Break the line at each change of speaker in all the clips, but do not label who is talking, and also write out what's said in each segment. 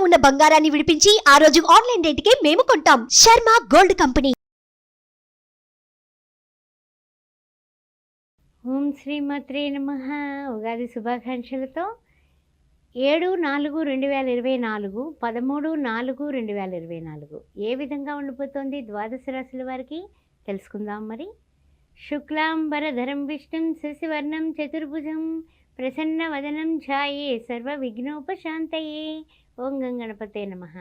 ఉన్న బంగారాన్ని విడిపించి ఆ రోజు ఆన్లైన్ రేటుకే మేము కొంటాం. Sharma gold company.
ఓం శ్రీమాత్రే నమః. ఉగాది శుభాకాంక్షలతో 7/4/2024 13/4/2024 ఏ విధంగా ఉండిపోతుంది ద్వాదశ రాశుల వారికి తెలుసుకుందాం. మరి శుక్లాంబరధరం విష్ణుం శశివర్ణం చతుర్భుజం ప్రసన్నవదనం ఛాయే సర్వ విఘ్నోపశాంతయే. ఓం గణపతే నమః.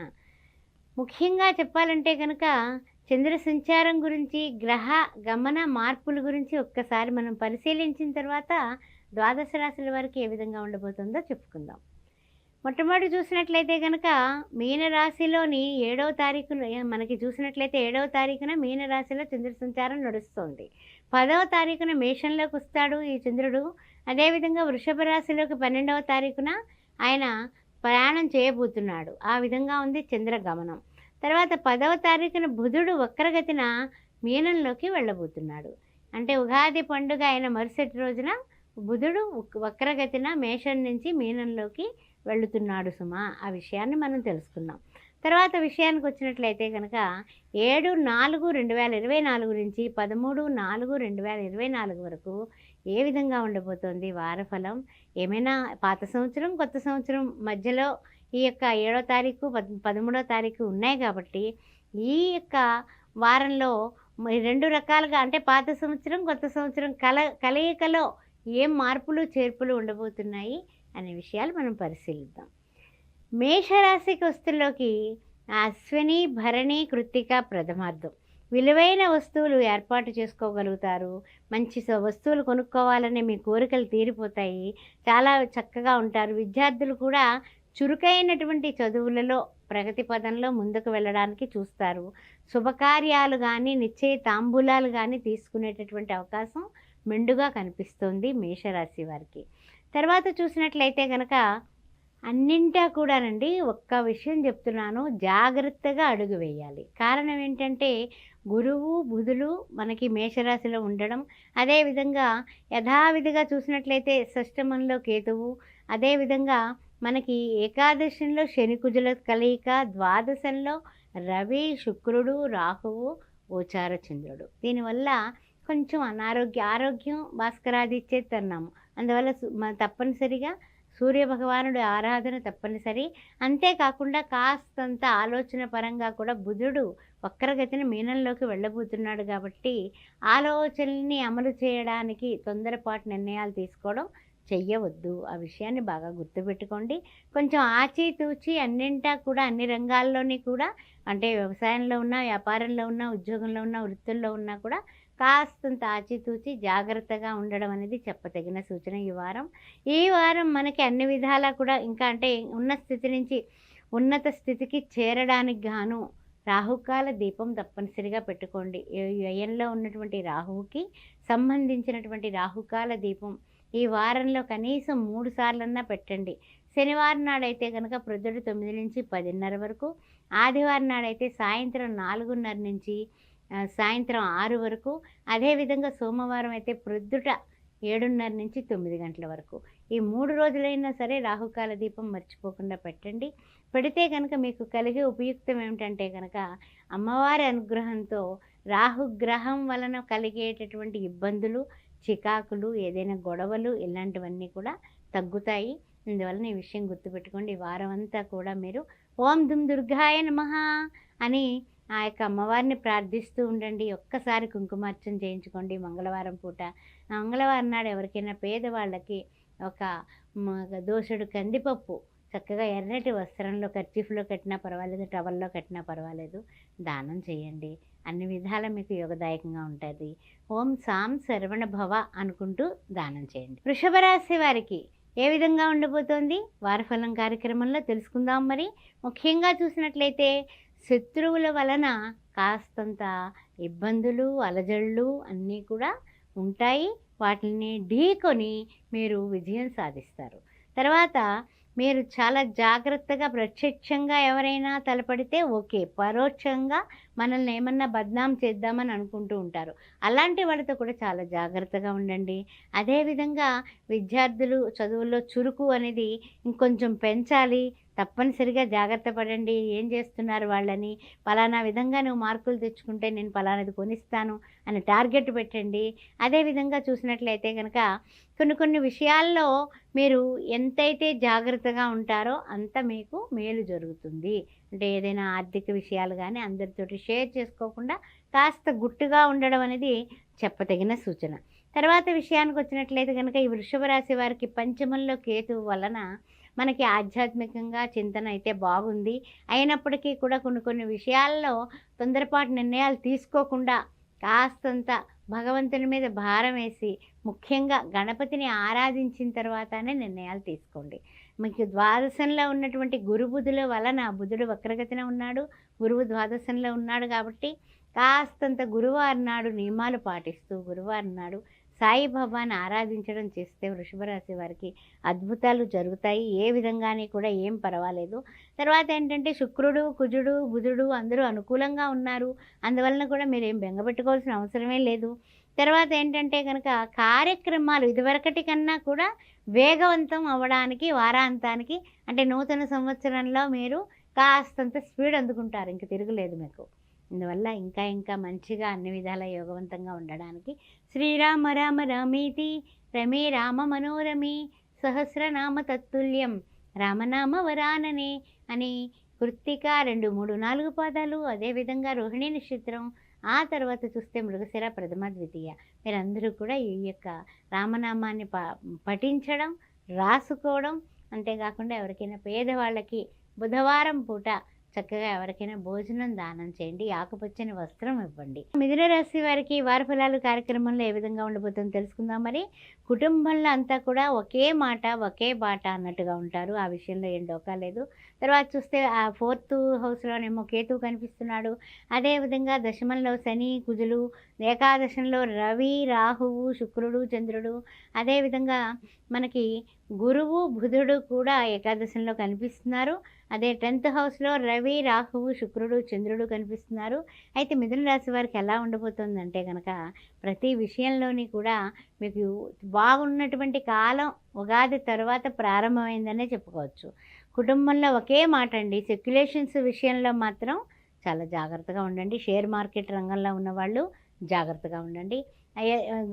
ముఖ్యంగా చెప్పాలంటే కనుక చంద్ర సంచారం గురించి, గ్రహ గమన మార్పుల గురించి ఒక్కసారి మనం పరిశీలించిన తర్వాత ద్వాదశ రాశుల వారికి ఏ విధంగా ఉండబోతుందో చెప్పుకుందాం. మొట్టమొదటి చూసినట్లయితే కనుక మీనరాశిలోని 7వ తారీఖున మనకి చూసినట్లయితే 7వ తారీఖున మీనరాశిలో చంద్ర సంచారం నడుస్తుంది. 10వ తారీఖున మేషంలోకి వస్తాడు ఈ చంద్రుడు. అదేవిధంగా వృషభ రాశిలోకి 12వ తారీఖున ఆయన ప్రయాణం చేయబోతున్నాడు. ఆ విధంగా ఉంది చంద్ర గమనం. తర్వాత 10వ తారీఖున బుధుడు వక్రగతిన మీనంలోకి వెళ్ళబోతున్నాడు. అంటే ఉగాది పండుగ అయిన మరుసటి రోజున బుధుడు వక్రగతిన మేషం నుంచి మీనంలోకి వెళుతున్నాడు సుమా. ఆ విషయాన్ని మనం తెలుసుకున్నాం. తర్వాత విషయానికి వచ్చినట్లయితే కనుక 7/4/2024 నుంచి 13/4/2024 వరకు ఏ విధంగా ఉండబోతోంది వారఫలం. ఏమైనా పాత సంవత్సరం కొత్త సంవత్సరం మధ్యలో ఈ యొక్క 7వ తారీఖు 13వ తారీఖు ఉన్నాయి కాబట్టి ఈ యొక్క వారంలో రెండు రకాలుగా అంటే పాత సంవత్సరం కొత్త సంవత్సరం కలయికలో ఏం మార్పులు చేర్పులు ఉండబోతున్నాయి అనే విషయాలు మనం పరిశీలిద్దాం. మేషరాశికి వస్తుల్లోకి అశ్విని భరణి కృత్తిక ప్రథమార్థం విలువైన వస్తువులు ఏర్పాటు చేసుకోగలుగుతారు. మంచి వస్తువులు కొనుక్కోవాలనే మీ కోరికలు తీరిపోతాయి. చాలా చక్కగా ఉంటారు. విద్యార్థులు కూడా చురుకైనటువంటి చదువులలో ప్రగతి పదంలో ముందుకు వెళ్ళడానికి చూస్తారు. శుభకార్యాలు కానీ నిశ్చయ తాంబూలాలు కానీ తీసుకునేటటువంటి అవకాశం మెండుగా కనిపిస్తుంది మేషరాశి వారికి. తర్వాత చూసినట్లయితే కనుక అన్నింటా కూడానండి ఒక్క విషయం చెప్తున్నాను, జాగ్రత్తగా అడుగు వేయాలి. కారణం ఏంటంటే గురువు బుధులు మనకి మేషరాశిలో ఉండడం, అదేవిధంగా యథావిధిగా చూసినట్లయితే షష్టమంలో కేతువు, అదేవిధంగా మనకి ఏకాదశంలో శనికుజుల కలయిక, ద్వాదశంలో రవి శుక్రుడు రాహువు ఓచార చంద్రుడు. దీనివల్ల కొంచెం ఆరోగ్యం భాస్కరాదిచ్చేది అన్నాము. అందువల్ల తప్పనిసరిగా సూర్యభగవానుడి ఆరాధన తప్పనిసరి. అంతేకాకుండా కాస్తంత ఆలోచన పరంగా కూడా బుధుడు వక్రగతిని మీనంలోకి వెళ్ళబోతున్నాడు కాబట్టి ఆలోచనల్ని అమలు చేయడానికి తొందరపాటు నిర్ణయాలు తీసుకోవడం చెయ్యవద్దు. ఆ విషయాన్ని బాగా గుర్తుపెట్టుకోండి. కొంచెం ఆచితూచి అన్నింటా కూడా అన్ని రంగాల్లోని కూడా అంటే వ్యవసాయంలో ఉన్నా, వ్యాపారంలో ఉన్నా, ఉద్యోగంలో ఉన్నా, వృత్తుల్లో ఉన్నా కూడా కాస్తంత ఆచితూచి జాగ్రత్తగా ఉండడం అనేది చెప్పదగిన సూచన ఈ వారం మనకి అన్ని విధాలా కూడా ఇంకా అంటే ఉన్న స్థితి నుంచి ఉన్నత స్థితికి చేరడానికి గాను రాహుకాల దీపం తప్పనిసరిగా పెట్టుకోండి. వ్యయంలో ఉన్నటువంటి రాహువుకి సంబంధించినటువంటి రాహుకాల దీపం ఈ వారంలో కనీసం 3 సార్లన్నా పెట్టండి. శనివారం నాడైతే కనుక ప్రొద్దుట 9 నుంచి 10:30 వరకు, ఆదివారం నాడైతే సాయంత్రం 4:30 నుంచి సాయంత్రం 6 వరకు, అదేవిధంగా సోమవారం అయితే ప్రొద్దుట 7:30 నుంచి 9 గంటల వరకు. ఈ 3 రోజులైనా సరే రాహుకాల దీపం మర్చిపోకుండా పెట్టండి. పెడితే కనుక మీకు కలిగే ఉపయుక్తం ఏమిటంటే కనుక అమ్మవారి అనుగ్రహంతో రాహుగ్రహం వలన కలిగేటటువంటి ఇబ్బందులు, చికాకులు, ఏదైనా గొడవలు ఇలాంటివన్నీ కూడా తగ్గుతాయి. అందువలన ఈ విషయం గుర్తుపెట్టుకోండి. ఈ వారం అంతా కూడా మీరు ఓం దుమ్ దుర్గాయ నమః అని ఆ యొక్క అమ్మవారిని ప్రార్థిస్తూ ఉండండి. ఒక్కసారి కుంకుమార్చన చేయించుకోండి మంగళవారం పూట. మంగళవారం నాడు ఎవరికైనా పేదవాళ్ళకి ఒక దోసెడు కందిపప్పు చక్కగా ఎర్రటి వస్త్రంలో కర్చీఫ్లో కట్టినా పర్వాలేదు, టవల్లో కట్టినా పర్వాలేదు, దానం చేయండి. అన్ని విధాల మీకు యోగదాయకంగా ఉంటుంది. ఓం సాం శరవణ భవ అనుకుంటూ దానం చేయండి. వృషభ రాశి వారికి ఏ విధంగా ఉండబోతోంది వారఫలం కార్యక్రమంలో తెలుసుకుందాం. మరి ముఖ్యంగా చూసినట్లయితే శత్రువుల వలన కాస్తంత ఇబ్బందులు, అలజళ్ళు అన్నీ కూడా ఉంటాయి. వాటిని ఢీకొని మీరు విజయం సాధిస్తారు. తర్వాత మీరు చాలా జాగ్రత్తగా ప్రత్యక్షంగా ఎవరైనా తలపడితే ఓకే, పరోక్షంగా మనల్ని ఏమన్నా బద్నాం చేద్దామని అనుకుంటూ ఉంటారు. అలాంటి వాళ్ళతో కూడా చాలా జాగ్రత్తగా ఉండండి. అదేవిధంగా విద్యార్థులు చదువుల్లో చురుకు అనేది ఇంకొంచెం పెంచాలి. తప్పనిసరిగా జాగ్రత్త పడండి. ఏం చేస్తున్నారు వాళ్ళని, పలానా విధంగా నువ్వు మార్కులు తెచ్చుకుంటే నేను పలానాది కొనిస్తాను అని టార్గెట్ పెట్టండి. అదేవిధంగా చూసినట్లయితే కనుక కొన్ని విషయాల్లో మీరు ఎంతైతే జాగ్రత్తగా ఉంటారో అంత మీకు మేలు జరుగుతుంది. అంటే ఏదైనా ఆర్థిక విషయాలు కానీ అందరితోటి షేర్ చేసుకోకుండా కాస్త గుట్టుగా ఉండడం అనేది చెప్పదగిన సూచన. తర్వాత విషయానికి వచ్చినట్లయితే కనుక ఈ వృషభ రాశి వారికి పంచమంలో కేతువు వలన మనకి ఆధ్యాత్మికంగా చింతన అయితే బాగుంది. అయినప్పటికీ కూడా కొన్ని విషయాల్లో తొందరపాటు నిర్ణయాలు తీసుకోకుండా కాస్తంత భగవంతుని మీద భారం వేసి ముఖ్యంగా గణపతిని ఆరాధించిన తర్వాతనే నిర్ణయాలు తీసుకోండి. మీకు ద్వాదశంలో ఉన్నటువంటి గురుబుధుల వలన బుధుడు వక్రగతిన ఉన్నాడు, గురువు ద్వాదశంలో ఉన్నాడు కాబట్టి కాస్తంత గురువారం నాడు నియమాలు పాటిస్తూ గురువారం నాడు సాయిబాబాని ఆరాధించడం చేస్తే వృషభ రాశి వారికి అద్భుతాలు జరుగుతాయి. ఏ విధంగానే కూడా ఏం పర్వాలేదు. తర్వాత ఏంటంటే శుక్రుడు, కుజుడు, బుధుడు అందరూ అనుకూలంగా ఉన్నారు. అందువలన కూడా మీరేం బెంగపెట్టుకోవాల్సిన అవసరమే లేదు. తర్వాత ఏంటంటే కనుక కార్యక్రమాలు ఇదివరకటి కన్నా కూడా వేగవంతం అవ్వడానికి వారాంతానికి అంటే నూతన సంవత్సరంలో మీరు కాస్తంత స్పీడ్ అందుకుంటారు. ఇంక తిరుగులేదు మీకు. అందువల్ల ఇంకా మంచిగా అన్ని విధాల యోగవంతంగా ఉండడానికి శ్రీరామ రామ రామీతి రమే రామ మనోరమి సహస్రనామ తత్తుల్యం రామనామ వరాననే అని కృత్తిక 2, 3, 4 పాదాలు, అదేవిధంగా రోహిణి నక్షత్రం, ఆ తర్వాత చూస్తే మృగశిర ప్రథమ ద్వితీయ. మీరందరూ కూడా ఈ యొక్క రామనామాన్ని పఠించడం, రాసుకోవడం, అంతేకాకుండా ఎవరికైనా పేదవాళ్ళకి బుధవారం పూట చక్కగా ఎవరికైనా భోజనం దానం చేయండి, ఆకుపచ్చని వస్త్రం ఇవ్వండి. మిథున రాశి వారికి వార ఫలాలు కార్యక్రమంలో ఏ విధంగా ఉండబోతుందో తెలుసుకుందాం. మరి కుటుంబంలో అంతా కూడా ఒకే మాట ఒకే బాట అన్నట్టుగా ఉంటారు. ఆ విషయంలో ఏం డోకా లేదు. తర్వాత చూస్తే ఆ 4th హౌస్లోనేమో కేతువు కనిపిస్తున్నాడు. అదేవిధంగా దశమంలో శని, కుజులు, ఏకాదశంలో రవి, రాహువు, శుక్రుడు, చంద్రుడు, అదేవిధంగా మనకి గురువు, బుధుడు కూడా ఏకాదశంలో కనిపిస్తున్నారు. అదే 10th హౌస్లో రవి, రాహువు, శుక్రుడు, చంద్రుడు కనిపిస్తున్నారు. అయితే మిథున రాశి వారికి ఎలా ఉండబోతుందంటే కనుక ప్రతి విషయంలోని కూడా మీకు బాగున్నటువంటి కాలం ఉగాది తర్వాత ప్రారంభమైందనే చెప్పుకోవచ్చు. కుటుంబంలో ఒకే మాట అండి. సెక్యులేషన్స్ విషయంలో మాత్రం చాలా జాగ్రత్తగా ఉండండి. షేర్ మార్కెట్ రంగంలో ఉన్నవాళ్ళు జాగ్రత్తగా ఉండండి.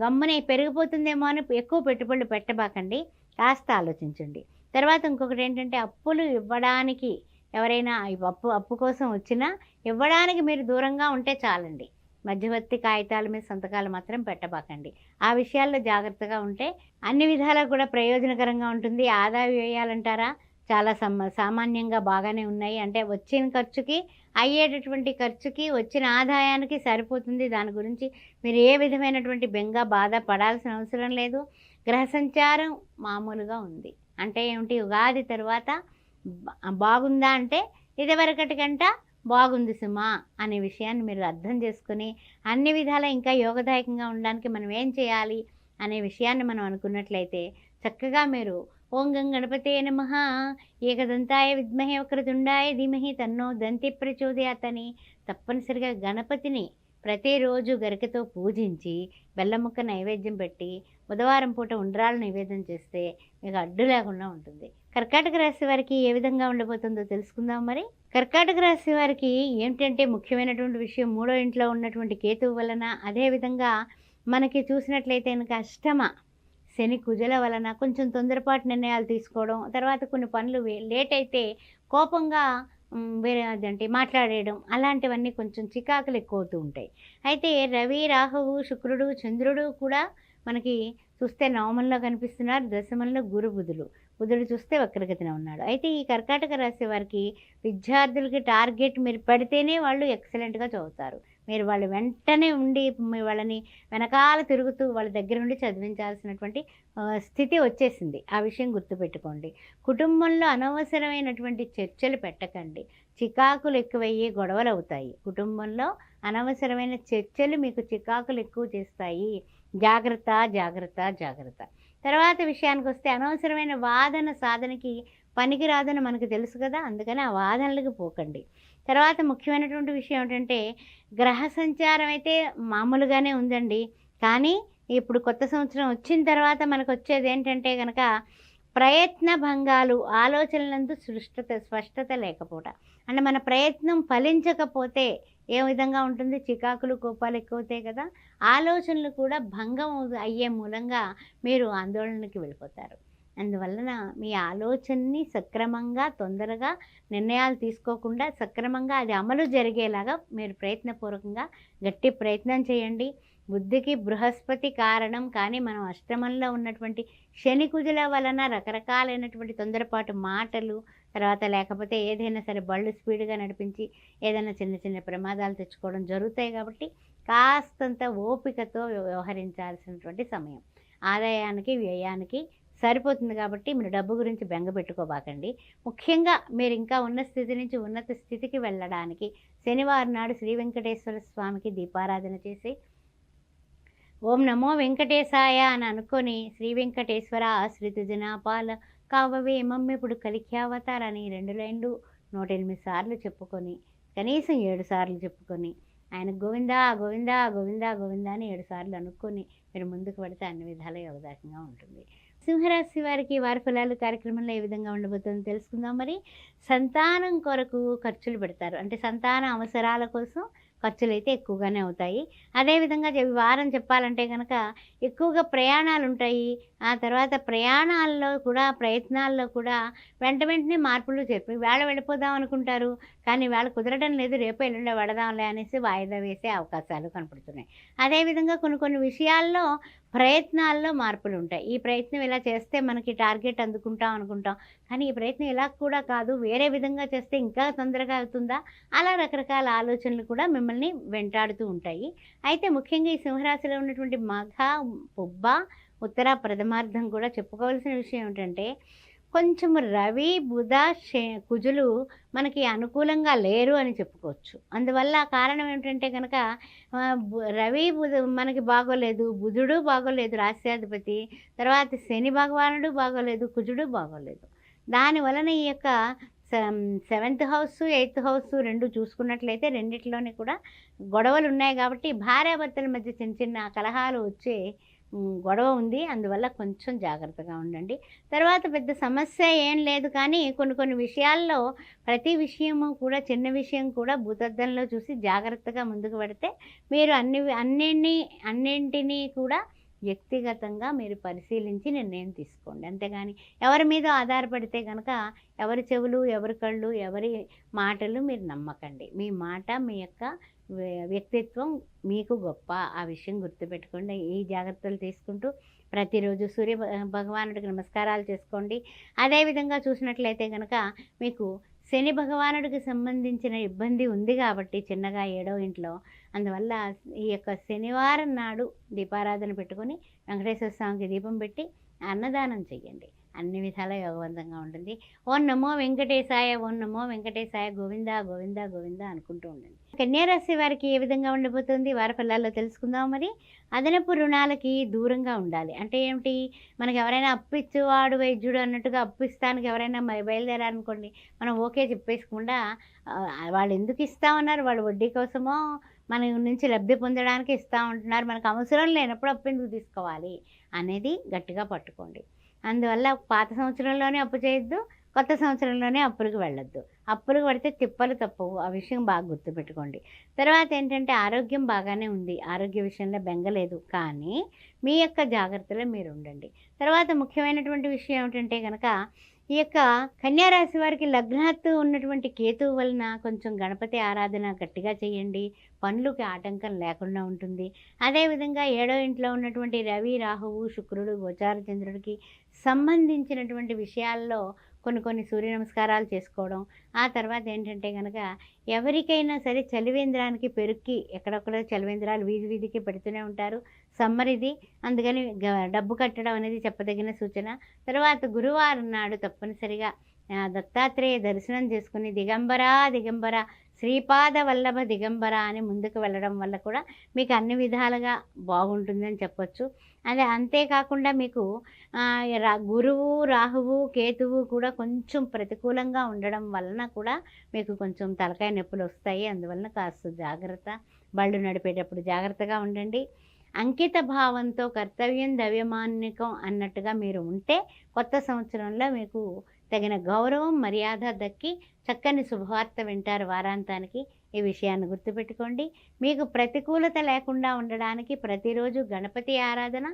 గమ్మునే పెరిగిపోతుందేమో అని ఎక్కువ పెట్టుబడులు పెట్టబాకండి, కాస్త ఆలోచించండి. తర్వాత ఇంకొకటి ఏంటంటే అప్పులు ఇవ్వడానికి ఎవరైనా అప్పు కోసం వచ్చినా ఇవ్వడానికి మీరు దూరంగా ఉంటే చాలండి. మధ్యవర్తి కాగితాల మీద సంతకాలు మాత్రం పెట్టబాకండి. ఆ విషయాల్లో జాగ్రత్తగా ఉంటే అన్ని విధాలా కూడా ప్రయోజనకరంగా ఉంటుంది. ఆదాయ వ్యయాలంటారా చాలా సామాన్యంగా బాగానే ఉన్నాయి. అంటే వచ్చిన ఖర్చుకి అయ్యేటటువంటి ఖర్చుకి వచ్చిన ఆదాయానికి సరిపోతుంది. దాని గురించి మీరు ఏ విధమైనటువంటి బెంగ బాధ పడాల్సిన అవసరం లేదు. గ్రహ సంచారం మామూలుగా ఉంది. అంటే ఏమిటి, ఉగాది తర్వాత బాగుందా అంటే ఇదివరకటి కంట బాగుంది సుమా అనే విషయాన్ని మీరు అర్థం చేసుకుని అన్ని విధాలా ఇంకా యోగదాయకంగా ఉండడానికి మనం ఏం చేయాలి అనే విషయాన్ని మనం అనుకున్నట్లయితే చక్కగా మీరు ఓం గం గణపతే నమః ఏకదంతాయ విద్మహే వక్రతుండాయ ధీమహి తన్నో దంతి ప్రచోదయాత్ అని తప్పనిసరిగా గణపతిని ప్రతిరోజు గరికతో పూజించి బెల్లముక్క నైవేద్యం పెట్టి బుధవారం పూట ఉండ్రాలు నైవేద్యం చేస్తే మీకు అడ్డు లేకుండా ఉంటుంది. కర్కాటక రాశి వారికి ఏ విధంగా ఉండబోతుందో తెలుసుకుందాం. మరి కర్కాటక రాశి వారికి ఏంటంటే ముఖ్యమైనటువంటి విషయం 3వ ఇంట్లో ఉన్నటువంటి కేతువు వలన, అదేవిధంగా మనకి చూసినట్లయితే కనుక అష్టమ శని కుజల వలన కొంచెం తొందరపాటు నిర్ణయాలు తీసుకోవడం, తర్వాత కొన్ని పనులు లేట్ అయితే కోపంగా వేరే అదంటే మాట్లాడేయడం, అలాంటివన్నీ కొంచెం చికాకులు ఎక్కువ అవుతూ ఉంటాయి. అయితే రవి, రాహువు, శుక్రుడు, చంద్రుడు కూడా మనకి చూస్తే నవమంలో కనిపిస్తున్నారు. దశమంలో గురు, బుధుడు చూస్తే వక్రగతిన ఉన్నాడు. అయితే ఈ కర్కాటక రాశి వారికి విద్యార్థులకి టార్గెట్ మీరు పెడితేనే వాళ్ళు ఎక్సలెంట్గా చదువుతారు. మీరు వాళ్ళు వెంటనే ఉండి వాళ్ళని వెనకాల తిరుగుతూ వాళ్ళ దగ్గర ఉండి చదివించాల్సినటువంటి స్థితి వచ్చేసింది. ఆ విషయం గుర్తుపెట్టుకోండి. కుటుంబంలో అనవసరమైనటువంటి చర్చలు పెట్టకండి. చికాకులు ఎక్కువయ్యి గొడవలు అవుతాయి. కుటుంబంలో అనవసరమైన చర్చలు మీకు చికాకులు ఎక్కువ చేస్తాయి. జాగ్రత్త జాగ్రత్త జాగ్రత్త. తర్వాత విషయానికి వస్తే అనవసరమైన వాదన సాధనకి పనికిరాదని మనకు తెలుసు కదా, అందుకని ఆ వాదనలకు పోకండి. తర్వాత ముఖ్యమైనటువంటి విషయం ఏంటంటే గ్రహ సంచారం అయితే మామూలుగానే ఉందండి. కానీ ఇప్పుడు కొత్త సంవత్సరం వచ్చిన తర్వాత మనకు వచ్చేది ఏంటంటే కనుక ప్రయత్న భంగాలు, ఆలోచనలందు స్పష్టత లేకపోవట. అంటే మన ప్రయత్నం ఫలించకపోతే ఏ విధంగా ఉంటుంది? చికాకులు, కోపాలు ఎక్కువవుతాయి కదా. ఆలోచనలు కూడా భంగం అయ్యే మూలంగా మీరు ఆందోళనకి వెళ్ళిపోతారు. అందువలన మీ ఆలోచనని సక్రమంగా, తొందరగా నిర్ణయాలు తీసుకోకుండా సక్రమంగా అది అమలు జరిగేలాగా మీరు ప్రయత్నపూర్వకంగా గట్టి ప్రయత్నం చేయండి. బుద్ధికి బృహస్పతి కారణం, కానీ మనం అష్టమంలో ఉన్నటువంటి శని కుజుల వలన రకరకాలైనటువంటి తొందరపాటు మాటలు, తర్వాత లేకపోతే ఏదైనా సరే బళ్ళు స్పీడ్గా నడిపించి ఏదైనా చిన్న చిన్న ప్రమాదాలు తెచ్చుకోవడం జరుగుతాయి. కాబట్టి కాస్తంత ఓపికతో వ్యవహరించాల్సినటువంటి సమయం. ఆదాయానికి వ్యయానికి సరిపోతుంది కాబట్టి మీరు డబ్బు గురించి బెంగ పెట్టుకోబాకండి. ముఖ్యంగా మీరు ఇంకా ఉన్న స్థితి నుంచి ఉన్నత స్థితికి వెళ్ళడానికి శనివారం నాడు శ్రీ వెంకటేశ్వర స్వామికి దీపారాధన చేసి ఓం నమో వెంకటేశాయ అని అనుకొని శ్రీ వెంకటేశ్వర ఆశ్రిత జనాపాల కావవే మమ్మెప్పుడు కలిఖ్యావతారని 2 లైన్లు 108 సార్లు చెప్పుకొని, కనీసం 7 సార్లు చెప్పుకొని, ఆయన గోవిందా గోవిందా గోవిందా గోవిందా అని 7 సార్లు అనుకొని మీరు ముందుకు పెడితే అన్ని విధాల యోగదాయకంగా ఉంటుంది. సింహరాశి వారికి వారి ఫలాలు కార్యక్రమంలో ఏ విధంగా ఉండబోతుందో తెలుసుకుందాం. మరి సంతానం కొరకు ఖర్చులు పెడతారు. అంటే సంతాన అవసరాల కోసం ఖర్చులు అయితే ఎక్కువగానే అవుతాయి. అదేవిధంగా వారం చెప్పాలంటే కనుక ఎక్కువగా ప్రయాణాలు ఉంటాయి. ఆ తర్వాత ప్రయాణాల్లో కూడా, ప్రయత్నాల్లో కూడా వెంటనే మార్పులు చెప్పి వేళ వెళ్ళిపోదాం అనుకుంటారు, కానీ వేళ కుదరడం లేదు, రేపు ఎల్లుండి వెళదాంలే అనేసి వాయిదా వేసే అవకాశాలు కనపడుతున్నాయి. అదేవిధంగా కొన్ని విషయాల్లో ప్రయత్నాల్లో మార్పులు ఉంటాయి. ఈ ప్రయత్నం ఇలా చేస్తే మనకి టార్గెట్ అందుకుంటాం అనుకుంటాం, కానీ ఈ ప్రయత్నం ఇలా కూడా కాదు, వేరే విధంగా చేస్తే ఇంకా తొందరగా అవుతుందా, అలా రకరకాల ఆలోచనలు కూడా మిమ్మల్ని వెంటాడుతూ ఉంటాయి. అయితే ముఖ్యంగా ఈ సింహరాశిలో ఉన్నటువంటి మఘ, పుబ్బ, ఉత్తర ప్రథమార్థం కూడా చెప్పుకోవాల్సిన విషయం ఏమిటంటే కొంచెం రవి, బుధ, కుజులు మనకి అనుకూలంగా లేరు అని చెప్పుకోవచ్చు. అందువల్ల కారణం ఏమిటంటే కనుక రవి, బుధ మనకి బాగోలేదు, బుధుడు బాగోలేదు రాశ్యాధిపతి, తర్వాత శని భగవానుడు బాగోలేదు, కుజుడు బాగోలేదు. దానివలన ఈ యొక్క 7th హౌస్, 8th హౌస్ 2 చూసుకున్నట్లయితే రెండిట్లోని కూడా గొడవలు ఉన్నాయి. కాబట్టి భార్యాభర్తల మధ్య చిన్న చిన్న కలహాలు వచ్చే గొడవ ఉంది. అందువల్ల కొంచెం జాగ్రత్తగా ఉండండి. తర్వాత పెద్ద సమస్య ఏం లేదు, కానీ కొన్ని విషయాల్లో ప్రతి విషయము కూడా, చిన్న విషయం కూడా భూతద్దంలో చూసి జాగ్రత్తగా ముందుకు పెడితే మీరు అన్నింటినీ కూడా వ్యక్తిగతంగా మీరు పరిశీలించి నిర్ణయం తీసుకోండి. అంతేగాని ఎవరి మీద ఆధారపడితే కనుక ఎవరి చెవులు, ఎవరి కళ్ళు, ఎవరి మాటలు మీరు నమ్మకండి. మీ మాట, మీ యొక్క వ్యక్తిత్వం మీకు గొప్ప. ఆ విషయం గుర్తుపెట్టుకోండి. ఈ జాగ్రత్తలు తీసుకుంటూ ప్రతిరోజు సూర్య భగవానుడికి నమస్కారాలు చేసుకోండి. అదేవిధంగా చూసినట్లయితే కనుక మీకు శని భగవానుడికి సంబంధించిన ఇబ్బంది ఉంది కాబట్టి చిన్నగా 7వ ఇంట్లో, అందువల్ల ఈ యొక్క శనివారం నాడు దీపారాధన పెట్టుకొని వెంకటేశ్వర స్వామికి దీపం పెట్టి అన్నదానం చెయ్యండి. అన్ని విధాల యోగవంతంగా ఉంటుంది. ఓం నమో వెంకటేశాయ, ఓం నమో వెంకటేశాయ, గోవింద గోవింద గోవింద అనుకుంటూ ఉండండి. కన్యారాశి వారికి ఏ విధంగా ఉండబోతుంది వారి ఫలాల్లో తెలుసుకుందాం. మరి అదనపు రుణాలకి దూరంగా ఉండాలి. అంటే ఏమిటి? మనకి ఎవరైనా అప్పిచ్చేవాడు వైద్యుడు అన్నట్టుగా అప్పిస్తానికి ఎవరైనా బయలుదేరారనుకోండి, మనం ఓకే చెప్పేసకుండా వాళ్ళు ఎందుకు ఇస్తామన్నారు, వాళ్ళు వడ్డీ కోసమో మన నుంచి లబ్ధి పొందడానికి ఇస్తూ ఉంటున్నారు, మనకు అవసరం లేనప్పుడు అప్పు ఎందుకు తీసుకోవాలి అనేది గట్టిగా పట్టుకోండి. అందువల్ల పాత సంవత్సరంలోనే అప్పు చేయొద్దు, కొత్త సంవత్సరంలోనే అప్పులకు వెళ్ళొద్దు. అప్పులకు పడితే తిప్పలు తప్పవు. ఆ విషయం బాగా గుర్తుపెట్టుకోండి. తర్వాత ఏంటంటే ఆరోగ్యం బాగానే ఉంది, ఆరోగ్య విషయంలో బెంగలేదు, కానీ మీ యొక్క జాగ్రత్తలో మీరు ఉండండి. తర్వాత ముఖ్యమైనటువంటి విషయం ఏమిటంటే కనుక ఈ యొక్క కన్యారాశి వారికి లగ్నాత్తు ఉన్నటువంటి కేతువు వలన కొంచెం గణపతి ఆరాధన గట్టిగా చేయండి, పనులకి ఆటంకం లేకుండా ఉంటుంది. అదేవిధంగా 7వ ఇంట్లో ఉన్నటువంటి రవి, రాహువు, శుక్రుడు, గోచార చంద్రుడికి సంబంధించినటువంటి విషయాల్లో కొన్ని సూర్య నమస్కారాలు చేసుకోవడం. ఆ తర్వాత ఏంటంటే కనుక ఎవరికైనా సరే చలివేంద్రానికి పెరుక్కి ఎక్కడొక్కడ చలివేంద్రాలు వీధికి పెడుతూనే ఉంటారు. సమ్మర్ ఇది, అందుకని డబ్బు కట్టడం అనేది చెప్పదగిన సూచన. తర్వాత గురువారం నాడు తప్పనిసరిగా దత్తాత్రేయ దర్శనం చేసుకుని దిగంబరా దిగంబర శ్రీపాద వల్లభ దిగంబర అని ముందుకు వెళ్ళడం వల్ల కూడా మీకు అన్ని విధాలుగా బాగుంటుందని చెప్పొచ్చు. అదే అంతేకాకుండా మీకు గురువు, రాహువు, కేతువు కూడా కొంచెం ప్రతికూలంగా ఉండడం వలన కూడా మీకు కొంచెం తలకాయ నొప్పులు వస్తాయి. అందువలన కాస్త జాగ్రత్త, బళ్ళు నడిపేటప్పుడు జాగ్రత్తగా ఉండండి. అంకిత భావంతో కర్తవ్యం దైవమాన్నికం అన్నట్టుగా మీరు ఉంటే కొత్త సంవత్సరంలో మీకు తగిన గౌరవం మర్యాద దక్కి చక్కని శుభవార్త వింటారు వారాంతానికి. ఈ విషయాన్ని గుర్తుపెట్టుకోండి. మీకు ప్రతికూలత లేకుండా ఉండడానికి ప్రతిరోజు గణపతి ఆరాధన,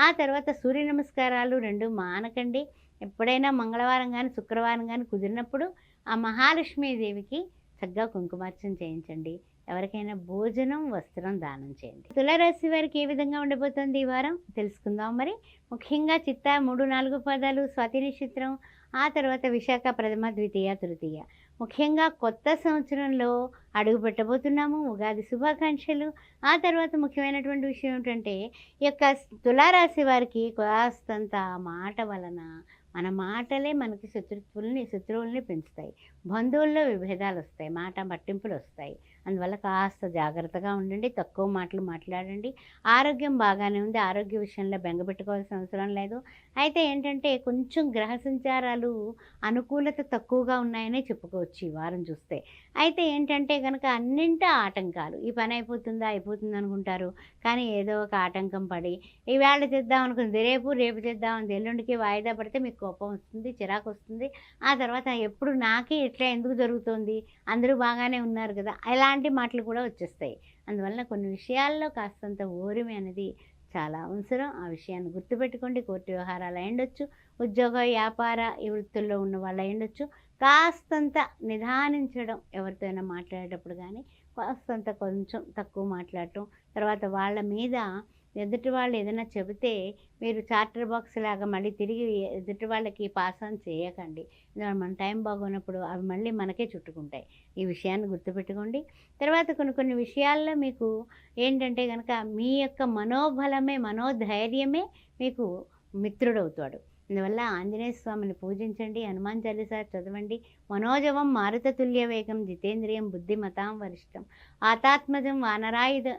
ఆ తర్వాత సూర్య నమస్కారాలు 2 మానకండి. ఎప్పుడైనా మంగళవారం కానీ శుక్రవారం కానీ కుదిరినప్పుడు ఆ మహాలక్ష్మీదేవికి చక్కగా కుంకుమార్చన చేయించండి. ఎవరికైనా భోజనం వస్త్రం దానం చేయండి. తులారాశి వారికి ఏ విధంగా ఉండబోతుంది ఈ వారం తెలుసుకుందాం. మరి ముఖ్యంగా చిత్త 3, 4 పాదాలు, స్వాతి నక్షత్రం, ఆ తర్వాత విశాఖ ప్రథమ ద్వితీయ తృతీయ. ముఖ్యంగా కొత్త సంవత్సరంలో అడుగు పెట్టబోతున్నాము. ఉగాది శుభాకాంక్షలు. ఆ తర్వాత ముఖ్యమైనటువంటి విషయం ఏమిటంటే ఈ యొక్క తులారాశి వారికి కాస్తంత మాట వలన మన మాటలే మనకి శత్రువుల్ని పెంచుతాయి. బంధువుల్లో విభేదాలు వస్తాయి, మాట పట్టింపులు వస్తాయి. అందువల్ల కాస్త జాగ్రత్తగా ఉండండి, తక్కువ మాటలు మాట్లాడండి. ఆరోగ్యం బాగానే ఉంది, ఆరోగ్య విషయంలో బెంగ పెట్టుకోవాల్సిన అవసరం లేదు. అయితే ఏంటంటే కొంచెం గ్రహ సంచారాలు అనుకూలత తక్కువగా ఉన్నాయనే చెప్పుకోవచ్చు ఈ వారం చూస్తే. అయితే ఏంటంటే కనుక అన్నింటా ఆటంకాలు. ఈ పని అయిపోతుంది అనుకుంటారు, కానీ ఏదో ఒక ఆటంకం పడి ఈవేళ చేద్దాం అనుకుంది రేపు చేద్దాం ఎల్లుండికి వాయిదా పడితే మీకు కోపం వస్తుంది, చిరాకు వస్తుంది. ఆ తర్వాత ఎప్పుడు నాకే ఇట్లా ఎందుకు జరుగుతుంది, అందరూ బాగానే ఉన్నారు కదా, ఇలాంటి మాటలు కూడా వచ్చేస్తాయి. అందువలన కొన్ని విషయాల్లో కాస్తంత ఓరిమి అనేది చాలా అవసరం. ఆ విషయాన్ని గుర్తుపెట్టుకోండి. కోర్టు వ్యవహారాలు అయ్యుండొచ్చు, ఉద్యోగ వ్యాపార ఈ వృత్తుల్లో ఉన్న వాళ్ళు అయ్యుండొచ్చు. కాస్తంత నిదానించడం, ఎవరితో అయినా మాట్లాడేటప్పుడు కానీ కాస్తంత కొంచెం తక్కువ మాట్లాడటం. తర్వాత వాళ్ళ మీద ఎదుటి వాళ్ళు ఏదైనా చెబితే మీరు చార్టర్ బాక్స్ లాగా మళ్ళీ తిరిగి ఎదుటి వాళ్ళకి పాస్ ఆన్ చేయకండి. మన టైం బాగున్నప్పుడు అవి మళ్ళీ మనకే చుట్టుకుంటాయి. ఈ విషయాన్ని గుర్తుపెట్టుకోండి. తర్వాత కొన్ని విషయాల్లో మీకు ఏంటంటే కనుక మీ యొక్క మనోబలమే, మనోధైర్యమే మీకు మిత్రుడవుతాడు. అందువల్ల ఆంజనేయ స్వామిని పూజించండి, హనుమాన్ చాలీసా చదవండి. మనోజవం మారుతతుల్య వేగం జితేంద్రియం బుద్ధిమతాం వరిష్టం ఆతాత్మజం వానరాయుధ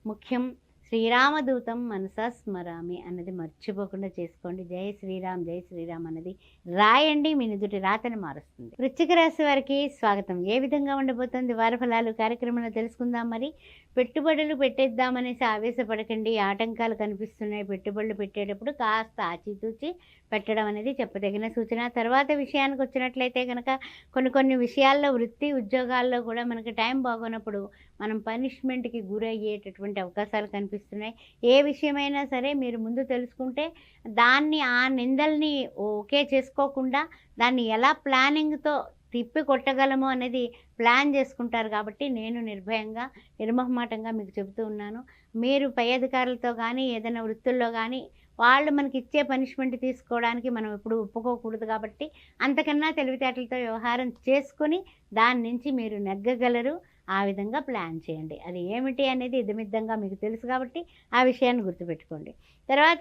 ముఖ్యం శ్రీరామదూతం మనసా స్మరామి అన్నది మర్చిపోకుండా చేసుకోండి. జై శ్రీరామ్ జై శ్రీరామ్ అన్నది రాయండి, మీ నుదుటి రాతని మారుస్తుంది. వృశ్చిక రాశి వారికి స్వాగతం. ఏ విధంగా ఉండబోతుంది వార ఫలాలు కార్యక్రమంలో తెలుసుకుందాం. మరి పెట్టుబడులు పెట్టేద్దామనేసి ఆవేశపడకండి. ఆటంకాలు కనిపిస్తున్నాయి. పెట్టుబడులు పెట్టేటప్పుడు కాస్త ఆచితూచి పెట్టడం అనేది చెప్పదగిన సూచన. తర్వాత విషయానికి వచ్చినట్లయితే కనుక కొన్ని విషయాల్లో వృత్తి ఉద్యోగాల్లో కూడా మనకి టైం బాగున్నప్పుడు మనం పనిష్మెంట్కి గురయ్యేటటువంటి అవకాశాలు కనిపిస్తున్నాయి. ఏ విషయమైనా సరే మీరు ముందు తెలుసుకుంటే దాన్ని ఆ నిందల్ని ఓకే చేసుకోకుండా దాన్ని ఎలా ప్లానింగ్తో తిప్పి కొట్టగలము అనేది ప్లాన్ చేసుకుంటారు. కాబట్టి నేను నిర్భయంగా నిర్మోహమాటంగా మీకు చెబుతూ ఉన్నాను. మీరు పై అధికారులతో కానీ ఏదైనా వృత్తుల్లో కానీ వాళ్ళు మనకి ఇచ్చే పనిష్మెంట్ తీసుకోవడానికి మనం ఎప్పుడు ఒప్పుకోకూడదు. కాబట్టి అంతకన్నా తెలివితేటలతో వ్యవహారం చేసుకొని దాని నుంచి మీరు నెగ్గగలరు. ఆ విధంగా ప్లాన్ చేయండి. అది ఏమిటి అనేది ఇదమిద్దంగా మీకు తెలుసు కాబట్టి ఆ విషయాన్ని గుర్తుపెట్టుకోండి. తర్వాత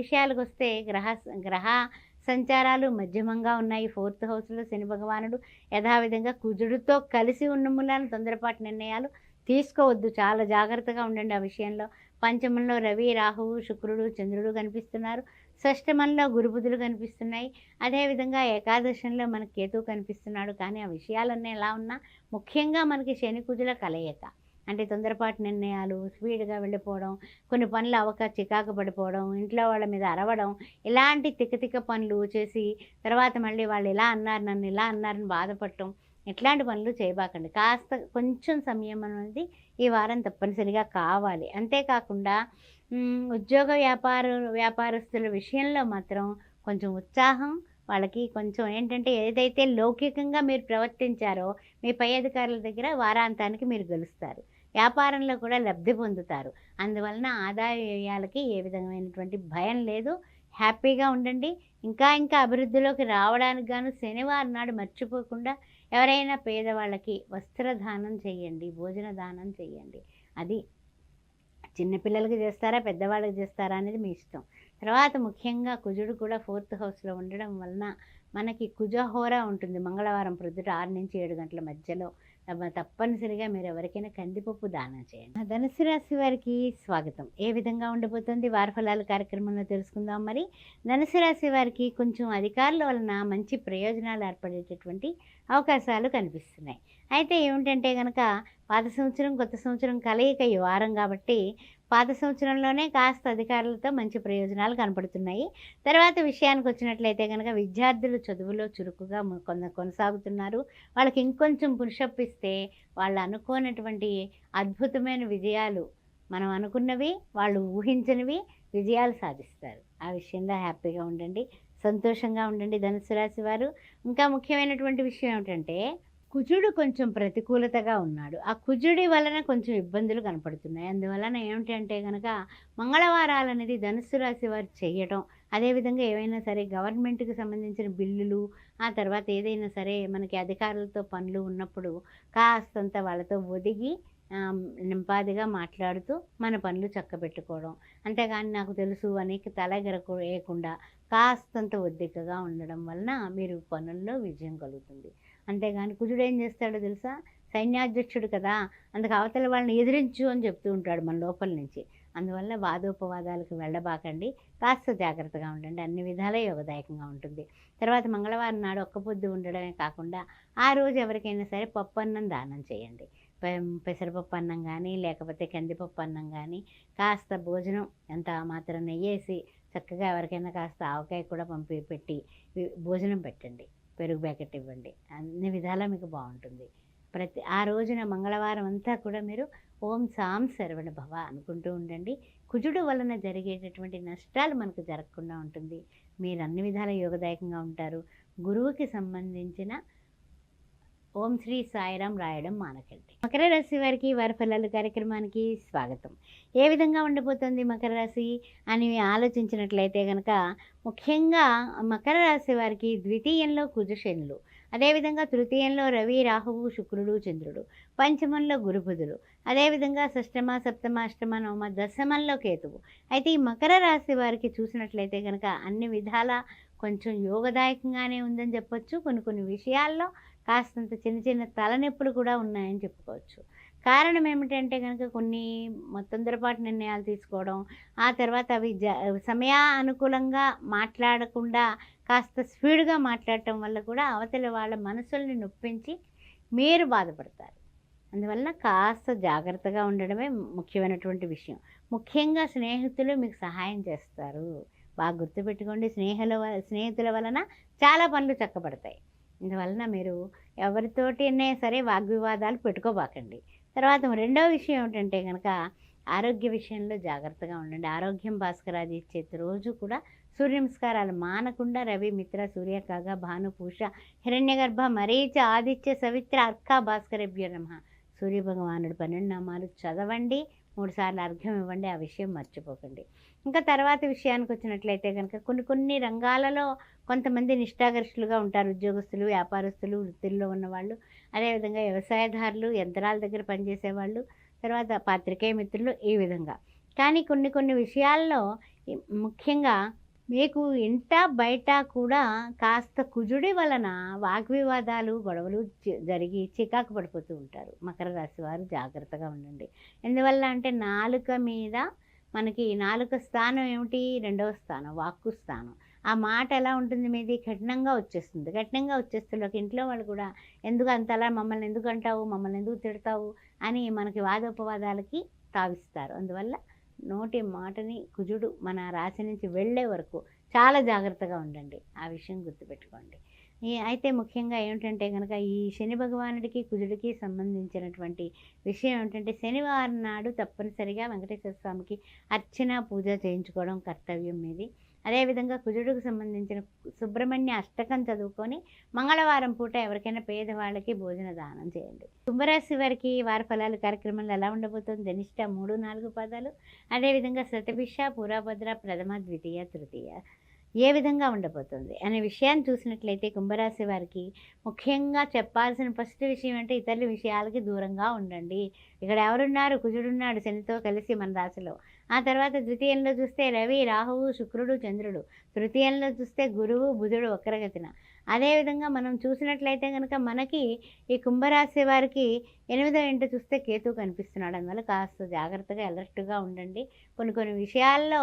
విషయాలకు వస్తే గ్రహ సంచారాలు మధ్యమంగా ఉన్నాయి. 4th హౌస్లో శని భగవానుడు యథావిధంగా కుజుడితో కలిసి ఉన్న మూలాన తొందరపాటు నిర్ణయాలు తీసుకోవద్దు. చాలా జాగ్రత్తగా ఉండండి ఆ విషయంలో. పంచమంలో రవి, రాహువు, శుక్రుడు, చంద్రుడు కనిపిస్తున్నారు. షష్టమంలో గురుబుధులు కనిపిస్తున్నాయి. అదేవిధంగా ఏకాదశంలో మనకి కేతువు కనిపిస్తున్నాడు. కానీ ఆ విషయాలన్నీ ఎలా ఉన్నా ముఖ్యంగా మనకి శని కుజుల కలయిక అంటే తొందరపాటు నిర్ణయాలు, స్పీడ్గా వెళ్ళిపోవడం, కొన్ని పనులు చికాకు పడిపోవడం, ఇంట్లో వాళ్ళ మీద అరవడం, ఇలాంటి తిక్క పనులు చేసి తర్వాత మళ్ళీ వాళ్ళు ఇలా అన్నారు, నన్ను ఇలా అన్నారని బాధపడటం, ఇట్లాంటి పనులు చేయబాకండి. కాస్త కొంచెం సమయం అనేది ఈ వారం తప్పనిసరిగా కావాలి. అంతేకాకుండా ఉద్యోగ వ్యాపారస్తుల విషయంలో మాత్రం కొంచెం ఉత్సాహం, వాళ్ళకి కొంచెం ఏంటంటే ఏదైతే లౌకికంగా మీరు ప్రవర్తించారో మీ పై అధికారుల దగ్గర వారాంతానికి మీరు గెలుస్తారు. వ్యాపారంలో కూడా లబ్ధి పొందుతారు. అందువలన ఆదాయ వ్యయాలకి ఏ విధమైనటువంటి భయం లేదు. హ్యాపీగా ఉండండి. ఇంకా అభివృద్ధిలోకి రావడానికి గాను శనివారం నాడు మర్చిపోకుండా ఎవరైనా పేదవాళ్ళకి వస్త్రదానం చేయండి, భోజన దానం చేయండి. అది చిన్నపిల్లలకి చేస్తారా పెద్దవాళ్ళకి చేస్తారా అనేది మీ ఇష్టం. తర్వాత ముఖ్యంగా కుజుడు కూడా 4th హౌస్లో ఉండడం వలన మనకి కుజహోర ఉంటుంది. మంగళవారం ప్రొద్దుట 6 నుంచి 7 గంటల మధ్యలో తప్పనిసరిగా మీరు ఎవరికైనా కందిపప్పు దానం చేయండి. ధనుసు రాశి వారికి స్వాగతం. ఏ విధంగా ఉండబోతుంది వార ఫలాలు కార్యక్రమంలో తెలుసుకుందాం. మరి ధనుసు రాశి వారికి కొంచెం అధికారుల వలన మంచి ప్రయోజనాలు ఏర్పడేటటువంటి అవకాశాలు కనిపిస్తున్నాయి. అయితే ఏమిటంటే కనుక పాత సంవత్సరం కొత్త సంవత్సరం కలయిక ఈ వారం కాబట్టి పాత సంవత్సరంలోనే కాస్త అధికారులతో మంచి ప్రయోజనాలు కనపడుతున్నాయి. తర్వాత విషయానికి వచ్చినట్లయితే కనుక విద్యార్థులు చదువులో చురుకుగా కొనసాగుతున్నారు. వాళ్ళకి ఇంకొంచెం పుషప్ ఇస్తే వాళ్ళు అనుకోనటువంటి అద్భుతమైన విజయాలు, మనం అనుకున్నవి వాళ్ళు ఊహించనివి విజయాలు సాధిస్తారు. ఆ విషయంలో హ్యాపీగా ఉండండి, సంతోషంగా ఉండండి ధనుసు రాశి వారు. ఇంకా ముఖ్యమైనటువంటి విషయం ఏమిటంటే కుజుడు కొంచెం ప్రతికూలతగా ఉన్నాడు. ఆ కుజుడి వలన కొంచెం ఇబ్బందులు కనపడుతున్నాయి. అందువలన ఏమిటంటే కనుక మంగళవారాలు అనేది ధనుస్సు రాశి వారు చేయటం, అదేవిధంగా ఏవైనా సరే గవర్నమెంట్కి సంబంధించిన బిల్లులు, ఆ తర్వాత ఏదైనా సరే మనకి అధికారులతో పనులు ఉన్నప్పుడు కాస్తంత వాళ్ళతో ఒదిగి నింపాదిగా మాట్లాడుతూ మన పనులు చక్కబెట్టుకోవడం. అంతేగాని నాకు తెలుసు అని వేయకుండా కాస్తంత ఒద్దికగా ఉండడం వలన మీరు పనుల్లో విజయం కలుగుతుంది. అంతేగాని కుజుడు ఏం చేస్తాడో తెలుసా, సైన్యాధ్యక్షుడు కదా, అందుకు అవతల వాళ్ళని ఎదిరించు అని చెప్తూ ఉంటాడు మన లోపల నుంచి. అందువల్ల వాదోపవాదాలకు వెళ్ళబాకండి, కాస్త జాగ్రత్తగా ఉండండి, అన్ని విధాలా యోగదాయకంగా ఉంటుంది. తర్వాత మంగళవారం నాడు ఒక్క పొద్దు ఉండడమే కాకుండా ఆ రోజు ఎవరికైనా సరే పప్పు అన్నం దానం చేయండి. పెసరపప్పు అన్నం కానీ లేకపోతే కందిపప్పు అన్నం కానీ కాస్త భోజనం ఎంత మాత్రం నెయ్యేసి చక్కగా ఎవరికైనా కాస్త ఆవకాయ కూడా పెట్టి భోజనం పెట్టండి, పెరుగు ప్యాకెట్ ఇవ్వండి. అన్ని విధాలా మీకు బాగుంటుంది. ఆ రోజున మంగళవారం అంతా కూడా మీరు ఓం సాం శరవణ భవ అనుకుంటూ ఉండండి. కుజుడు వలన జరిగేటటువంటి నష్టాలు మనకు జరగకుండా ఉంటుంది. మీరు అన్ని విధాల యోగదాయకంగా ఉంటారు. గురువుకి సంబంధించిన ఓం శ్రీ సాయిరాం రాయడం మానకండి. మకర రాశి వారికి వారి ఫలాలు కార్యక్రమానికి స్వాగతం. ఏ విధంగా ఉండబోతుంది మకర రాశి అని ఆలోచించినట్లయితే కనుక ముఖ్యంగా మకర రాశి వారికి ద్వితీయంలో కుజశనులు, అదేవిధంగా తృతీయంలో రవి రాహువు శుక్రుడు చంద్రుడు, పంచమంలో గురుబుధులు, అదేవిధంగా షష్టమ సప్తమ అష్టమ నవమ దశమంలో కేతువు. అయితే ఈ మకర రాశి వారికి చూసినట్లయితే కనుక అన్ని విధాల కొంచెం యోగదాయకంగానే ఉందని చెప్పొచ్చు. కొన్ని విషయాల్లో కాస్తంత చిన్న చిన్న తలనొప్పులు కూడా ఉన్నాయని చెప్పుకోవచ్చు. కారణం ఏమిటంటే కనుక కొన్ని తొందరపాటు నిర్ణయాలు తీసుకోవడం, ఆ తర్వాత అవి సమయానుకూలంగా మాట్లాడకుండా కాస్త స్పీడ్గా మాట్లాడటం వల్ల కూడా అవతలి వాళ్ళ మనసుల్ని నొప్పించి మీరు బాధపడతారు. అందువల్ల కాస్త జాగ్రత్తగా ఉండడమే ముఖ్యమైనటువంటి విషయం. ముఖ్యంగా స్నేహితులు మీకు సహాయం చేస్తారు. బాగా గుర్తుపెట్టుకోండి, స్నేహితుల వలన చాలా పనులు చక్కబడతాయి. ఇందువలన మీరు ఎవరితోటినే సరే వాగ్వివాదాలు పెట్టుకోబాకండి. తర్వాత రెండవ విషయం ఏమిటంటే కనుక ఆరోగ్య విషయంలో జాగ్రత్తగా ఉండండి. ఆరోగ్యం భాస్కరాది ఇచ్చే రోజు కూడా సూర్య నమస్కారాలు మానకుండా రవి మిత్ర సూర్య కాగా భాను పూష హిరణ్యగర్భ మరీచ ఆదిత్య సవిత్ర అర్క భాస్కరభ్యో నమః సూర్య భగవానుడు 12 నామాలు చదవండి, 3 సార్లు అర్ఘ్యం ఇవ్వండి. ఆ విషయం మర్చిపోకండి. ఇంకా తర్వాత విషయానికి వచ్చినట్లయితే కనుక కొన్ని రంగాలలో కొంతమంది నిష్ఠాగరిష్ఠులుగా ఉంటారు. ఉద్యోగస్తులు, వ్యాపారస్తులు, వృత్తుల్లో ఉన్నవాళ్ళు, అదేవిధంగా వ్యవసాయదారులు, యంత్రాల దగ్గర పనిచేసేవాళ్ళు, తర్వాత పాత్రికేయ మిత్రులు, ఈ విధంగా. కానీ కొన్ని విషయాల్లో ముఖ్యంగా మీకు ఇంట బయట కూడా కాస్త కుజుడి వలన వాగ్వివాదాలు గొడవలు జరిగి చికాకు పడిపోతూ ఉంటారు. మకర రాశి వారు జాగ్రత్తగా ఉండండి. ఎందువల్ల అంటే నాలుక మీద మనకి నాలుక స్థానం ఏమిటి, 2వ స్థానం వాక్కు స్థానం. ఆ మాట ఎలా ఉంటుంది, మీది కఠినంగా వచ్చేస్తుంది. ఇంట్లో వాళ్ళు కూడా ఎందుకు అంతలా మమ్మల్ని ఎందుకు అంటావు, మమ్మల్ని ఎందుకు తిడతావు అని మనకి వాదోపవాదాలకి తావిస్తారు. అందువల్ల నోటి మాటని కుజుడు మన రాశి నుంచి వెళ్ళే వరకు చాలా జాగ్రత్తగా ఉండండి. ఆ విషయం గుర్తుపెట్టుకోండి. అయితే ముఖ్యంగా ఏమిటంటే కనుక ఈ శని భగవానుడికి కుజుడికి సంబంధించినటువంటి విషయం ఏమిటంటే శనివారం నాడు తప్పనిసరిగా వెంకటేశ్వర స్వామికి అర్చన పూజ చేయించుకోవడం కర్తవ్యం మీది. అదేవిధంగా కుజుడికి సంబంధించిన సుబ్రహ్మణ్య అష్టకం చదువుకొని మంగళవారం పూట ఎవరికైనా పేదవాళ్ళకి భోజన దానం చేయండి. కుంభరాశి వారికి వారి ఫలాలు కార్యక్రమంలో ఎలా ఉండబోతుంది, ధనిష్ట 3, 4 పాదాలు, అదేవిధంగా శతభిష, పూరాభద్ర, ప్రథమ, ద్వితీయ, తృతీయ ఏ విధంగా ఉండబోతుంది అనే విషయాన్ని చూసినట్లయితే కుంభరాశి వారికి ముఖ్యంగా చెప్పాల్సిన ఫస్ట్ విషయం అంటే ఇతరుల విషయాలకి దూరంగా ఉండండి. ఇక్కడ ఎవరున్నారు, కుజుడున్నాడు శనితో కలిసి మన రాశిలో. ఆ తర్వాత ద్వితీయంలో చూస్తే రవి రాహువు శుక్రుడు చంద్రుడు, తృతీయంలో చూస్తే గురువు బుధుడు వక్రగతిన, అదేవిధంగా మనం చూసినట్లయితే కనుక మనకి ఈ కుంభరాశి వారికి 8వ ఇంట చూస్తే కేతు కనిపిస్తున్నాడు. అందువల్ల కాస్త జాగ్రత్తగా అలర్ట్గా ఉండండి. కొన్ని కొన్ని విషయాల్లో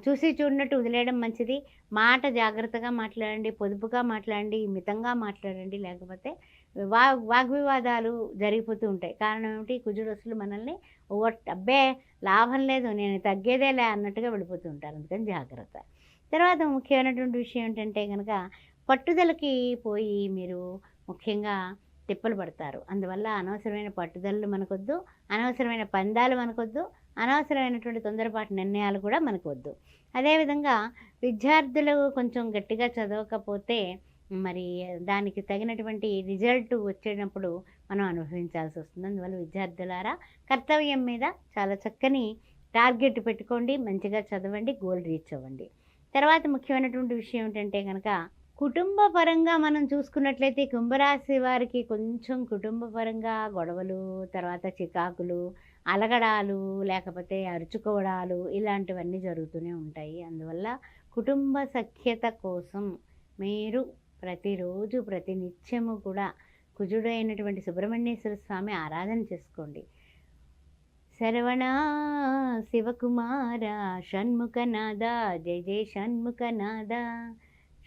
చూసి చూడనట్టు వదిలేయడం మంచిది. మాట జాగ్రత్తగా మాట్లాడండి, పొదుపుగా మాట్లాడండి, మితంగా మాట్లాడండి. లేకపోతే వాగ్వివాదాలు జరిగిపోతూ ఉంటాయి. కారణం ఏమిటి? కుజుడు అసలు మనల్ని అబ్బే లాభం లేదు, నేను తగ్గేదేలే అన్నట్టుగా వెళ్ళిపోతూ ఉంటారు. అందుకని జాగ్రత్త. తర్వాత ముఖ్యమైనటువంటి విషయం ఏంటంటే కనుక పట్టుదలకి పోయి మీరు ముఖ్యంగా తిప్పలు పడతారు. అందువల్ల అనవసరమైన పట్టుదలలు మనకొద్దు, అనవసరమైన పందాలు మనకొద్దు, అనవసరమైనటువంటి తొందరపాటు నిర్ణయాలు కూడా మనకు వద్దు. అదేవిధంగా విద్యార్థులు కొంచెం గట్టిగా చదవకపోతే మరి దానికి తగినటువంటి రిజల్ట్ వచ్చేటప్పుడు మనం అనుభవించాల్సి వస్తుంది. అందువల్ల విద్యార్థులారా కర్తవ్యం మీద చాలా చక్కని టార్గెట్ పెట్టుకోండి, మంచిగా చదవండి, గోల్ రీచ్ అవ్వండి. తర్వాత ముఖ్యమైనటువంటి విషయం ఏంటంటే కనుక కుటుంబ పరంగా మనం చూసుకున్నట్లయితే కుంభరాశి వారికి కొంచెం కుటుంబ పరంగా గొడవలు, తర్వాత చికాకులు, అలగడాలు, లేకపోతే అరుచుకోవడాలు ఇలాంటివన్నీ జరుగుతూనే ఉంటాయి. అందువల్ల కుటుంబ సఖ్యత కోసం మీరు ప్రతిరోజు ప్రతినిత్యము కూడా కుజుడైనటువంటి సుబ్రహ్మణ్యేశ్వర స్వామి ఆరాధన చేసుకోండి. శరవణ శివకుమార షణ్ముఖనాద జయ జయ షణ్ముఖనాద,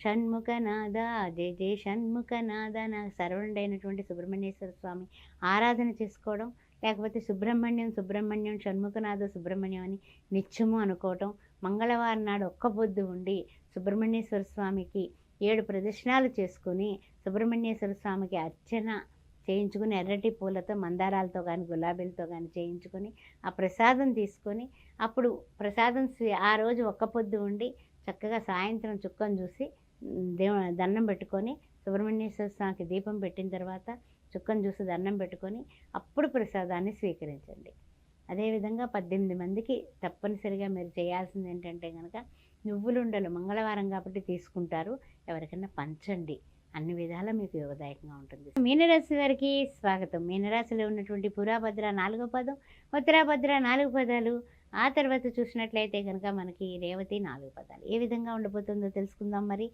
షణ్ముఖనాద జయ జయ షణ్ముఖనాద. నా శరవణుడైనటువంటి సుబ్రహ్మణ్యేశ్వర స్వామి ఆరాధన చేసుకోవడం, లేకపోతే సుబ్రహ్మణ్యం సుబ్రహ్మణ్యం షణ్ముఖనాథ సుబ్రహ్మణ్యం అని నిత్యము అనుకోవటం. మంగళవారం నాడు ఒక్క పొద్దు ఉండి సుబ్రహ్మణ్యేశ్వర స్వామికి 7 ప్రదక్షిణాలు చేసుకుని సుబ్రహ్మణ్యేశ్వర స్వామికి అర్చన చేయించుకుని ఎర్రటి పూలతో, మందారాలతో కానీ గులాబీలతో కానీ చేయించుకొని ఆ ప్రసాదం తీసుకొని అప్పుడు ప్రసాదం ఆ రోజు ఒక్క పొద్దు ఉండి చక్కగా సాయంత్రం చుక్కను చూసి దండం పెట్టుకొని సుబ్రహ్మణ్యేశ్వర స్వామికి దీపం పెట్టిన తర్వాత చుక్కను చూసి దండం పెట్టుకొని అప్పుడు ప్రసాదాన్ని స్వీకరించండి. అదేవిధంగా 18 మందికి తప్పనిసరిగా మీరు చేయాల్సింది ఏంటంటే కనుక నువ్వులుండలు మంగళవారం కాబట్టి తీసుకుంటారు, ఎవరికైనా పంచండి. అన్ని విధాలా మీకు యోగదాయకంగా ఉంటుంది. మీనరాశి వారికి స్వాగతం. మీనరాశిలో ఉన్నటువంటి పురాభద్ర 4వ పదం, ఉత్తరాభద్ర 4 పదాలు, ఆ తర్వాత చూసినట్లయితే కనుక మనకి రేవతి 4 పదాలు. ఏ విధంగా ఉండబోతుందో తెలుసుకుందాం. మరి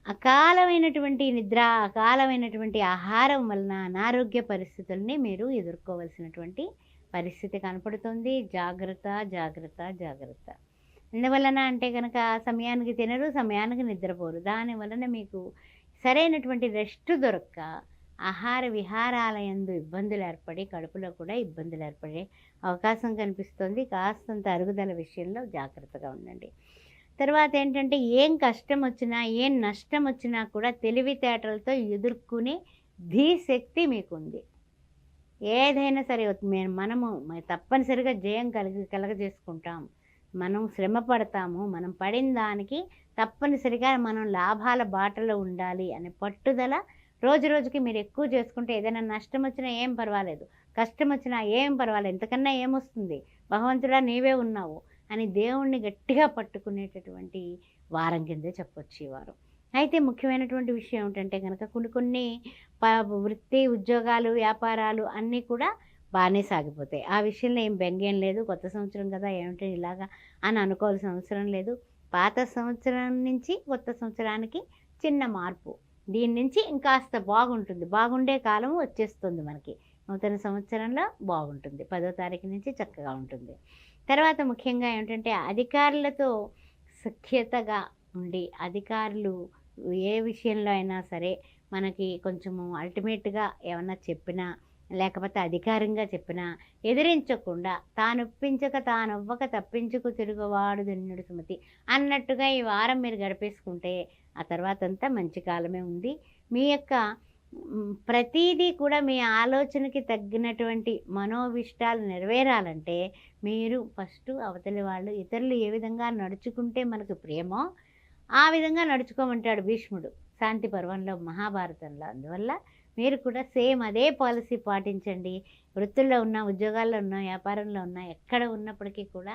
అకాలమైనటువంటి నిద్ర, అకాలమైనటువంటి ఆహారం వలన అనారోగ్య పరిస్థితుల్ని మీరు ఎదుర్కోవాల్సినటువంటి పరిస్థితి కనపడుతుంది. జాగ్రత్త జాగ్రత్త జాగ్రత్త. ఎందువలన అంటే కనుక సమయానికి తినరు, సమయానికి నిద్రపోరు. దాని వలన మీకు సరైనటువంటి రెస్ట్ దొరక్క ఆహార విహారాలయందు ఇబ్బందులు ఏర్పడి కడుపులో కూడా ఇబ్బందులు ఏర్పడే అవకాశం కనిపిస్తుంది. కాస్తంత అరుగుదల విషయంలో జాగ్రత్తగా ఉండండి. తర్వాత ఏంటంటే ఏం కష్టం వచ్చినా, ఏం నష్టం వచ్చినా కూడా తెలివితేటలతో ఎదుర్కొనే ధీశక్తి మీకుంది. ఏదైనా సరే మనము తప్పనిసరిగా జయం కలగజేసుకుంటాం. మనం శ్రమ పడతాము, మనం పడిన దానికి తప్పనిసరిగా మనం లాభాల బాటలో ఉండాలి అనే పట్టుదల రోజు రోజుకి మీరు ఎక్కువ చేసుకుంటే ఏదైనా నష్టం వచ్చినా ఏం పర్వాలేదు, కష్టం వచ్చినా ఏం పర్వాలేదు, ఇంతకన్నా ఏమొస్తుంది, భగవంతుడా నీవే ఉన్నావు అని దేవుణ్ణి గట్టిగా పట్టుకునేటటువంటి వారం కిందే చెప్పొచ్చు ఈ వారం. అయితే ముఖ్యమైనటువంటి విషయం ఏమిటంటే కనుక కొన్ని వృత్తి, ఉద్యోగాలు, వ్యాపారాలు అన్నీ కూడా బాగానే సాగిపోతాయి. ఆ విషయంలో ఏం బెంగేం లేదు. కొత్త సంవత్సరం కదా ఏమిటో ఇలాగా అని అనుకోవాల్సిన అవసరం లేదు. పాత సంవత్సరం నుంచి కొత్త సంవత్సరానికి చిన్న మార్పు, దీని నుంచి ఇంకాస్త బాగుంటుంది. బాగుండే కాలం వచ్చేస్తుంది మనకి. నూతన సంవత్సరంలో బాగుంటుంది. 10వ తారీఖు నుంచి చక్కగా ఉంటుంది. తర్వాత ముఖ్యంగా ఏమిటంటే అధికారులతో సఖ్యతగా ఉండి, అధికారులు ఏ విషయంలో అయినా సరే మనకి కొంచెము అల్టిమేట్గా ఏమన్నా చెప్పినా, లేకపోతే అధికారంగా చెప్పినా ఎదిరించకుండా తానొప్పించక తానవ్వక తప్పించుకు తిరుగువాడు ధన్యుడు సుమతి అన్నట్టుగా ఈ వారం మీరు గడిపేసుకుంటే ఆ తర్వాత అంతా మంచి కాలమే ఉంది. మీ యొక్క ప్రతీదీ కూడా మీ ఆలోచనకి తగ్గినటువంటి మనోవిష్టాలు నెరవేరాలంటే మీరు ఫస్ట్ అవతలి వాళ్ళు ఇతరులు ఏ విధంగా నడుచుకుంటే మనకు ప్రేమో ఆ విధంగా నడుచుకోమంటాడు భీష్ముడు శాంతి పర్వంలో, మహాభారతంలో. అందువల్ల మీరు కూడా సేమ్ అదే పాలసీ పాటించండి. వృత్తుల్లో ఉన్న, ఉద్యోగాల్లో ఉన్న, వ్యాపారంలో ఉన్న, ఎక్కడ ఉన్నప్పటికీ కూడా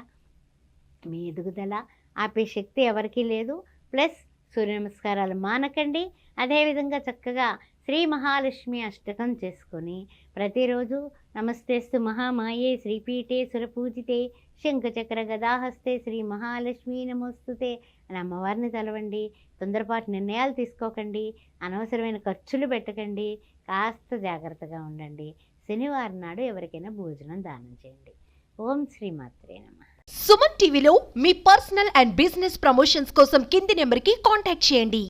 మీ ఎదుగుదల ఆపే శక్తి ఎవరికీ లేదు. ప్లస్ సూర్య నమస్కారాలు మానకండి. అదేవిధంగా చక్కగా శ్రీ మహాలక్ష్మి అష్టకం చేసుకొని ప్రతిరోజు నమస్తేస్తు మహామాయే శ్రీపీఠే సురపూజితే శంఖచక్ర గదాహస్తే శ్రీ మహాలక్ష్మి నమోస్తుతే అని అమ్మవారిని తలవండి. తొందరపాటు నిర్ణయాలు తీసుకోకండి, అనవసరమైన ఖర్చులు పెట్టకండి, కాస్త జాగ్రత్తగా ఉండండి. శనివారం నాడు ఎవరికైనా భోజనం దానం చేయండి. ఓం శ్రీమాత్రే నమః.
సుమన్ టీవీలో మీ పర్సనల్ అండ్ బిజినెస్ ప్రమోషన్స్ కోసం కింది నెంబర్కి కాంటాక్ట్ చేయండి.